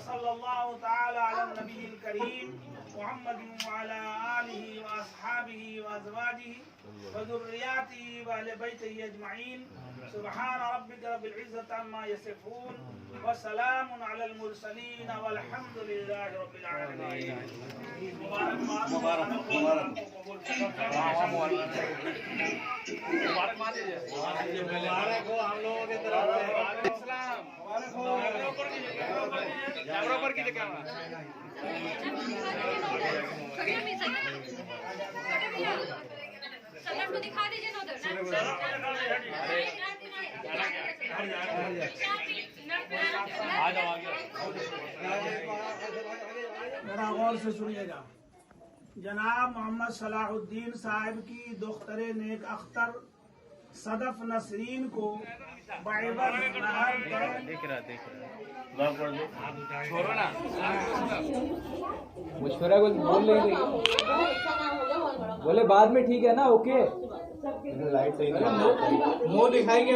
वसल्लल्लाहु ताला अला नबील करीम मुहम्मद व अला आलिहि व अस्हाबिहि व अज़वाजिहि व ज़ुर्रिय्यातिहि व अहले बैतिहि अजमईन। सुब्हान रब्बिका रब्बिल इज़्ज़ति अम्मा यसिफून व सलामुन अलल मुरसलीन वल्हम्दुलिल्लाहि रब्बिल आलमीन। मुबारक हो हम लोगों की तरफ से। कैमरा पर कीजिए कैमरा। सर को दिखा दीजिए ना उधर। आ जाओ जरा गौर से सुनिएगा। जनाब मोहम्मद सलाहुद्दीन साहब की दुख्तरे नेक अख्तर सदफ नसरीन को बाइबल देख रहा छोड़ो ना मुशवरा को बोल लेंगे बोले बाद में ठीक है ना ओके लाइट सही मुंह दिखाएंगे